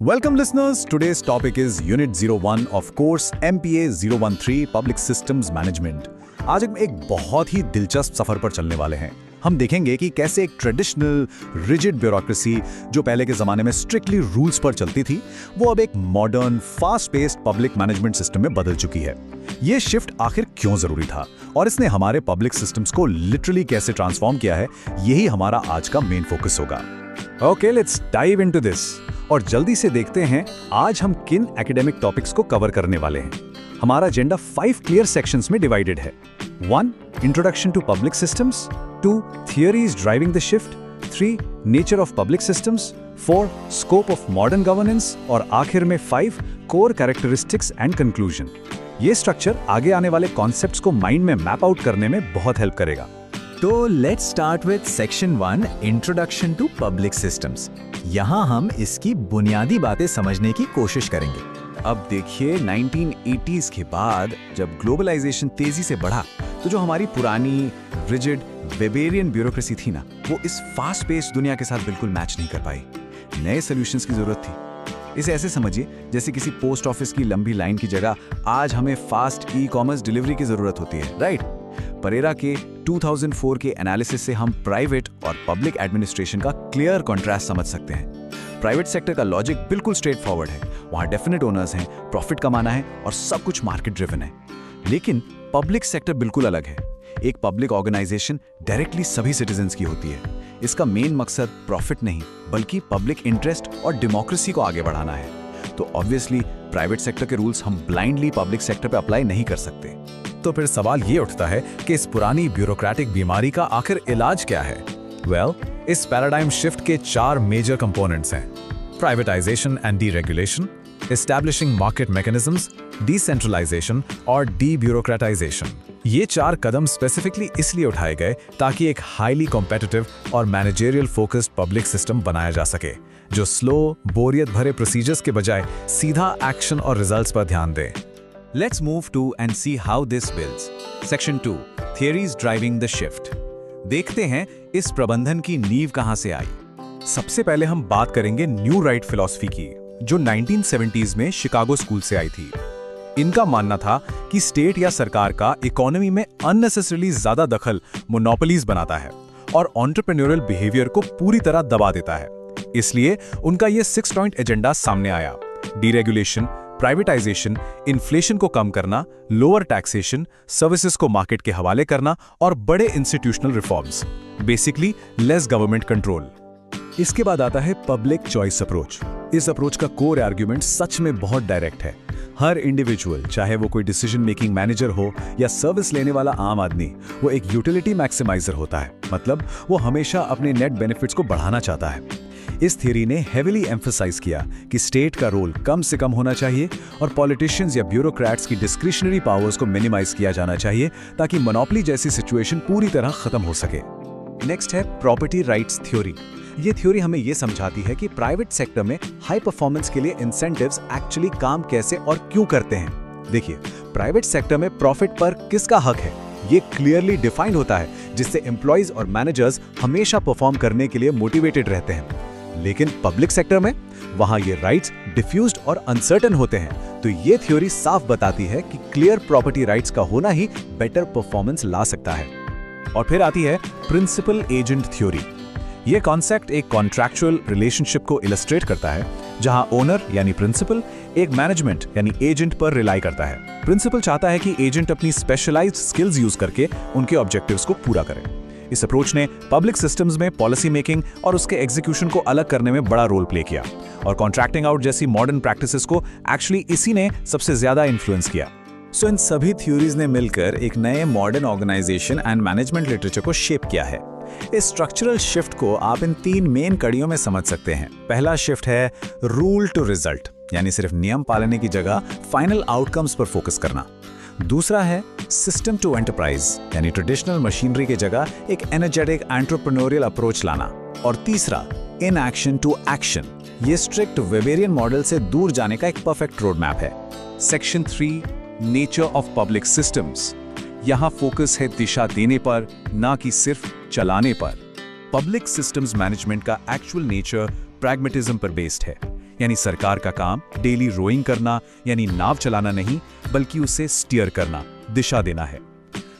Welcome listeners, today's topic is Unit 01 of course MPA 013 Public Systems Management। आज हम एक बहुत ही दिलचस्प सफर पर चलने वाले हैं। हम देखेंगे कि कैसे एक ट्रेडिशनल रिजिड ब्यूरोक्रेसी जो पहले के जमाने में स्ट्रिक्टली रूल्स पर चलती थी, वो अब एक modern fast paced public management system में बदल चुकी है। ये शिफ्ट आखिर क्यों जरूरी था और इसने हमारे पब्लिक सिस्टम्स को लिटरली कैसे ट्रांसफॉर्म किया है, यही हमारा आज का मेन फोकस होगा। Okay, let's dive into this और जल्दी से देखते हैं आज हम किन एकेडमिक टॉपिक्स को कवर करने वाले हैं। हमारा एजेंडा 5 क्लियर सेक्शंस में डिवाइडेड है। 1. Introduction to public systems, 2. Theories driving the shift, 3. Nature of public systems, 4. Scope of modern governance और आखिर में 5. Core characteristics and conclusion. ये स्ट्रक्चर आगे आने वाले कॉन्सेप्ट्स को माइंड में मैप आउट करने में बहुत हेल्प करेगा। तो let's start with section 1, introduction to public systems. यहाँ हम इसकी बुनियादी बातें समझने की कोशिश करेंगे। अब देखिए, 1980s के बाद जब ग्लोबलाइजेशन तेजी से बढ़ा, तो जो हमारी पुरानी रिजिड वेबेरियन ब्यूरोक्रेसी थी ना, वो इस फास्ट पेस्ड दुनिया के साथ बिल्कुल मैच नहीं कर पाई। नए सॉल्यूशंस की जरूरत थी। इसे ऐसे समझिए जैसे किसी पोस्ट ऑफिस की लंबी लाइन की जगह आज हमें फास्ट ई-कॉमर्स डिलीवरी की जरूरत होती है, राइट? परेरा के 2004 के एनालिसिस से हम प्राइवेट और पब्लिक एडमिनिस्ट्रेशन का क्लियर कॉन्ट्रास्ट समझ सकते हैं। प्राइवेट सेक्टर का लॉजिक बिल्कुल स्ट्रेट फॉरवर्ड है। वहां डेफिनेट ओनर्स हैं, प्रॉफिट कमाना है और सब कुछ मार्केट ड्रिवन है। लेकिन पब्लिक सेक्टर बिल्कुल अलग है। एक पब्लिक ऑर्गेनाइजेशन डायरेक्टली सभी सिटीजन्स की होती है। इसका मेन मकसद प्रॉफिट नहीं, बल्कि पब्लिक इंटरेस्ट और डेमोक्रेसी को आगे बढ़ाना है। तो ऑब्वियसली प्राइवेट सेक्टर के रूल्स हम ब्लाइंडली पब्लिक सेक्टर पे अप्लाई नहीं कर सकते। तो फिर सवाल ये उठता है कि इस पुरानी ब्यूरोक्रेटिक बीमारी का आखिर इलाज क्या है? वेल, इस पैराडाइम शिफ्ट के 4 मेजर कंपोनेंट्स हैं: privatisation and deregulation, establishing market mechanisms, decentralisation और डीब्यूरोक्रेटाइजेशन। ये 4 कदम स्पेसिफिकली इसलिए उठाए गए ताकि एक हाईली कॉम्पिटिटिव और मैनेजरियल फोकस्ड पब्लिक सिस्टम बनाया जा सके, जो स्लो, बोरियत भरे प्रोसीजर्स के बजाय सीधा एक्शन और रिजल्ट्स पर ध्यान दे। Let's move to and see how this builds. Section 2, Theories Driving the Shift. देखते हैं इस प्रबंधन की नींव कहां से आई। सबसे पहले हम बात करेंगे न्यू राइट फिलॉसफी की, जो 1970s में शिकागो स्कूल से आई थी। इनका मानना था कि स्टेट या सरकार का इकोनॉमी में अननेसेसरीली ज्यादा दखल मोनोपोलीज बनाता है और एंटरप्रेन्योरियल बिहेवियर को पूरी तरह दबा देता है। इसलिए उनका ये 6 पॉइंट एजेंडा सामने आया: डीरेगुलेशन, प्राइवेटाइजेशन, इन्फ्लेशन को कम करना, लोअर टैक्सेशन, सर्विसेज को मार्केट के हवाले करना और बड़े institutional reforms. Basically less government control. इसके बाद आता है पब्लिक चॉइस अप्रोच। इस अप्रोच का कोर आर्गुमेंट सच में बहुत डायरेक्ट है। हर इंडिविजुअल, चाहे वो कोई डिसीजन मेकिंग मैनेजर हो या सर्विस लेने वाला आम आदमी, वो एक यूटिलिटी मैक्सिमाइजर होता है। मतलब वो हमेशा अपने नेट बेनिफिट्स को बढ़ाना चाहता है। इस थ्योरी ने हेविली एम्फसाइज किया कि स्टेट का रोल कम से कम होना चाहिए और पॉलिटिशियंस या ब्यूरोक्रेट्स की डिस्क्रिशनरी पावर्स को मिनिमाइज किया जाना चाहिए, ताकि मोनोपोली जैसी सिचुएशन पूरी तरह खत्म हो सके। नेक्स्ट है प्रॉपर्टी राइट्स थ्योरी। ये थ्योरी हमें ये समझाती है कि प्राइवेट सेक्टर में हाई परफॉर्मेंस के लिए इंसेंटिव्स एक्चुअली काम कैसे और क्यों करते हैं। देखिए, प्राइवेट सेक्टर में प्रॉफिट पर किसका हक है, ये क्लियरली डिफाइंड होता है, जिससे एम्प्लॉइज और मैनेजर्स हमेशा परफॉर्म करने के लिए मोटिवेटेड रहते हैं। लेकिन पब्लिक सेक्टर में वहां ये राइट्स डिफ्यूज्ड और अनसर्टेन होते हैं। तो ये थ्योरी साफ बताती है कि क्लियर प्रॉपर्टी राइट्स का होना ही बेटर परफॉर्मेंस ला सकता है। और फिर आती है प्रिंसिपल एजेंट थ्योरी। ये कॉन्सेप्ट एक कॉन्ट्रैक्चुअल रिलेशनशिप को इलस्ट्रेट करता है, जहां ओनर यानी प्रिंसिपल एक मैनेजमेंट यानी एजेंट पर रिलाई करता है। प्रिंसिपल चाहता है कि एजेंट अपनी स्पेशलाइज्ड स्किल्स यूज करके उनके ऑब्जेक्टिव्स को पूरा करे। इस अप्रोच ने पब्लिक सिस्टम्स में पॉलिसी मेकिंग और उसके एग्जीक्यूशन को अलग करने में बड़ा रोल प्ले किया और कॉन्ट्रैक्टिंग आउट जैसी मॉडर्न प्रैक्टिसेस को एक्चुअली इसी ने सबसे ज्यादा इन्फ्लुएंस किया। सो इन सभी थ्योरीज ने मिलकर एक नए modern organization and management literature को शेप किया है। इस स्ट्रक्चरल शिफ्ट को आप इन 3 मेन कड़ियों में समझ सकते हैं। पहला शिफ्ट है रूल टू रिजल्ट, यानी सिर्फ नियम पालने की जगह फाइनल आउटकम्स पर फोकस करना। दूसरा है सिस्टम टू एंटरप्राइज, यानी ट्रेडिशनल मशीनरी की जगह एक एनर्जेटिक एंटरप्रेन्योरियल अप्रोच लाना। और तीसरा इन एक्शन टू एक्शन, ये स्ट्रिक्ट वेबेरियन मॉडल से दूर जाने का एक परफेक्ट रोड मैप है। Section 3, nature of public systems. यहाँ फोकस है दिशा देने पर, ना कि सिर्फ चलाने पर। पब्लिक सिस्टम्स मैनेजमेंट का एक्चुअल नेचर प्रैग्मेटिज्म पर बेस्ड है, यानी सरकार का काम डेली रोइंग करना यानी नाव चलाना नहीं, बल्कि उसे स्टीयर करना, दिशा देना है।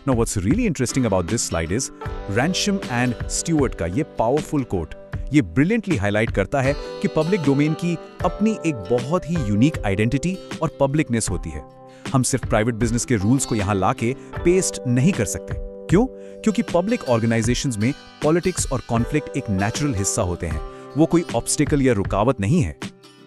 Now what's really interesting about this slide is Ransom and Stewart का ये पावरफुल कोट ये ब्रिलियंटली हाईलाइट करता है कि पब्लिक डोमेन की अपनी एक बहुत ही यूनिक आइडेंटिटी और पब्लिकनेस होती है। हम सिर्फ प्राइवेट बिजनेस के रूल्स को यहाँ लाके पेस्ट नहीं कर सकते। क्यों? क्योंकि पब्लिक ऑर्गेनाइजेशंस में पॉलिटिक्स और कॉन्फ्लिक्ट एक नेचुरल हिस्सा होते हैं, वो कोई ऑब्स्टिकल या रुकावट नहीं है।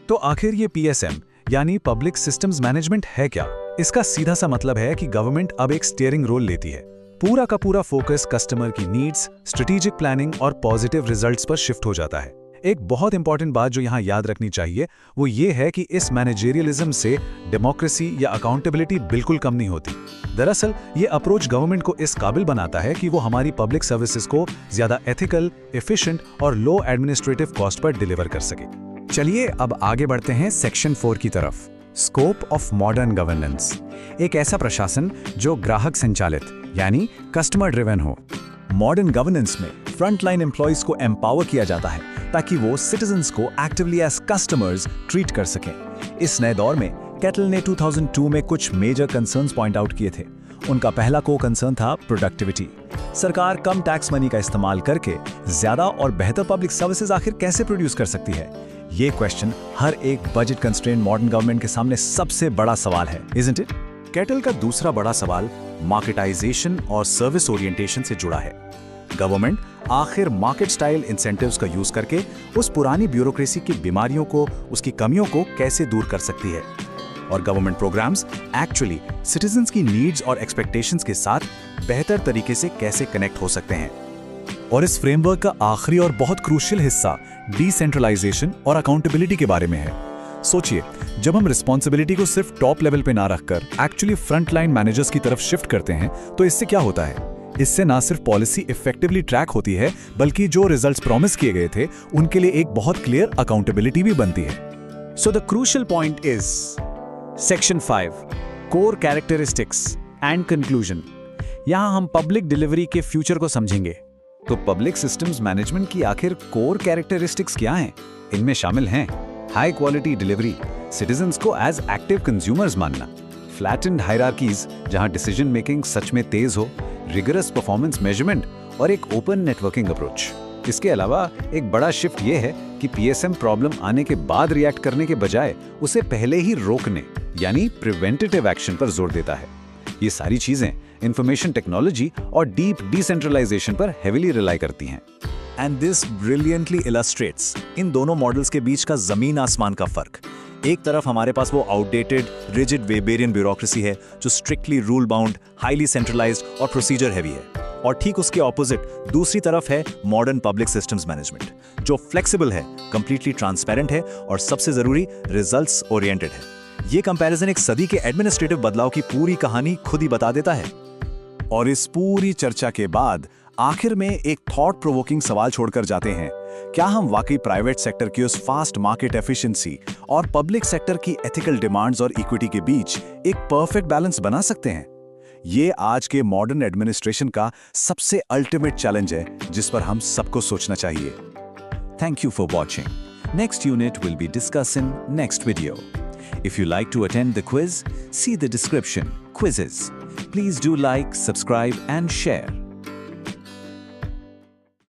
तो आखिर ये PSM यानी पब्लिक सिस्टम्स मैनेजमेंट है क्या? इसका सीधा सा मतलब है कि गवर्नमेंट अब एक स्टीयरिंग रोल लेती है। पूरा का पूरा फोकस कस्टमर की नीड्स, स्ट्रेटेजिक प्लानिंग और पॉजिटिव रिजल्ट्स पर शिफ्ट हो जाता है। एक बहुत इंपॉर्टेंट बात जो यहाँ याद रखनी चाहिए वो ये है कि इस मैनेजरियलिज्म से डेमोक्रेसी या अकाउंटेबिलिटी बिल्कुल कम नहीं होती। दरअसल ये अप्रोच गवर्नमेंट को इस काबिल बनाता है कि वो हमारी पब्लिक सर्विसेज को ज्यादा एथिकल, एफिशिएंट और लो एडमिनिस्ट्रेटिव कॉस्ट पर डिलीवर कर सके। चलिए अब आगे बढ़ते हैं सेक्शन 4 की तरफ। स्कोप ऑफ मॉडर्न गवर्नेंस, एक ऐसा प्रशासन जो ग्राहक संचालित यानी कस्टमर ड्रिवन हो। मॉडर्न गवर्नेंस में फ्रंटलाइन एम्प्लॉइज को एम्पावर किया जाता है ताकि वो सिटीजन्स को एक्टिवली एज कस्टमर्स ट्रीट कर सकें। इस नए दौर में केटल ने 2002 में कुछ मेजर कंसर्न्स पॉइंट आउट किए थे। उनका पहला को कंसर्न था प्रोडक्टिविटी। सरकार कम टैक्स मनी का इस्तेमाल करके ज्यादा और बेहतर पब्लिक सर्विसेज आखिर कैसे प्रोड्यूस कर सकती है? ये क्वेश्चन हर एक बजट कंस्ट्रेंट मॉडर्न गवर्नमेंट के सामने सबसे बड़ा सवाल है, isn't it? केटल का दूसरा बड़ा सवाल मार्केटाइजेशन और सर्विस ओरिएंटेशन से जुड़ा है। गवर्नमेंट आखिर मार्केट स्टाइल इंसेंटिव्स का यूज करके उस पुरानी ब्यूरोक्रेसी की बीमारियों को, उसकी कमियों को कैसे दूर कर सकती है? और गवर्नमेंट प्रोग्राम्स एक्चुअली सिटीजन्स की नीड्स और एक्सपेक्टेशंस के साथ बेहतर तरीके से कैसे कनेक्ट हो सकते हैं? और इस फ्रेमवर्क का आखिरी और बहुत क्रूशियल हिस्सा डिसेंट्रलाइजेशन और अकाउंटेबिलिटी के बारे में है। सोचिए, जब हम रिस्पॉन्सिबिलिटी को सिर्फ टॉप लेवल पे ना रखकर एक्चुअली फ्रंट लाइन मैनेजर्स की तरफ शिफ्ट करते हैं तो इससे क्या होता है? इससे ना सिर्फ पॉलिसी इफेक्टिवली ट्रैक होती है बल्कि जो रिजल्ट्स प्रॉमिस किए गए थे उनके लिए एक बहुत क्लियर अकाउंटेबिलिटी भी बनती है। So the crucial point is section 5 core characteristics and conclusion. यहां हम पब्लिक डिलीवरी के फ्यूचर को समझेंगे। तो पब्लिक सिस्टम्स मैनेजमेंट की आखिर कोर कैरेक्टरिस्टिक्स क्या हैं? इनमें शामिल हैं हाई क्वालिटी डिलीवरी, सिटीजन्स को एज एक्टिव कंज्यूमर्स मानना, फ्लैटेंड हायरार्कीज जहां डिसीजन मेकिंग सच में तेज हो, रिगरस परफॉर्मेंस मेजरमेंट और एक ओपन नेटवर्किंग अप्रोच। इसके अलावा एक बड़ा शिफ्ट ये है कि PSM प्रॉब्लम आने के बाद रिएक्ट करने के बजाय उसे पहले ही रोकने यानी प्रिवेंटिव एक्शन पर जोर देता है। ये सारी चीजें इंफॉर्मेशन टेक्नोलॉजी और डीप डिसेंट्रलाइजेशन पर हेविली रिलाई करती हैं। एंड दिस ब्रिलियंटली इलस्ट्रेट्स इन दोनों मॉडल्स के बीच का जमीन आसमान का फर्क। एक तरफ हमारे पास वो आउटडेटेड, रिजिड वेबेरियन ब्यूरोक्रेसी है जो strictly rule bound, highly centralised और प्रोसीजर हैवी है, और ठीक उसके ऑपोजिट दूसरी तरफ है मॉडर्न पब्लिक सिस्टम्स मैनेजमेंट जो फ्लेक्सिबल है, कंप्लीटली ट्रांसपेरेंट है और सबसे जरूरी रिजल्ट्स ओरिएंटेड है। ये कंपैरिजन एक सदी के एडमिनिस्ट्रेटिव बदलाव की पूरी कहानी खुद ही बता देता है। और इस पूरी चर्चा के बाद आखिर में एक थॉट प्रोवोकिंग सवाल छोड़कर जाते हैं, क्या हम वाकई प्राइवेट सेक्टर की उस फास्ट मार्केट एफिशिएंसी और पब्लिक सेक्टर की एथिकल डिमांड्स और इक्विटी के बीच एक परफेक्ट बैलेंस बना सकते हैं? ये आज के मॉडर्न एडमिनिस्ट्रेशन का सबसे अल्टीमेट चैलेंज है जिस पर हम सबको सोचना चाहिए। Thank you for watching. Next unit will be discussed in next video. If you like to attend the quiz, see the description, quizzes. Please do like, subscribe and share.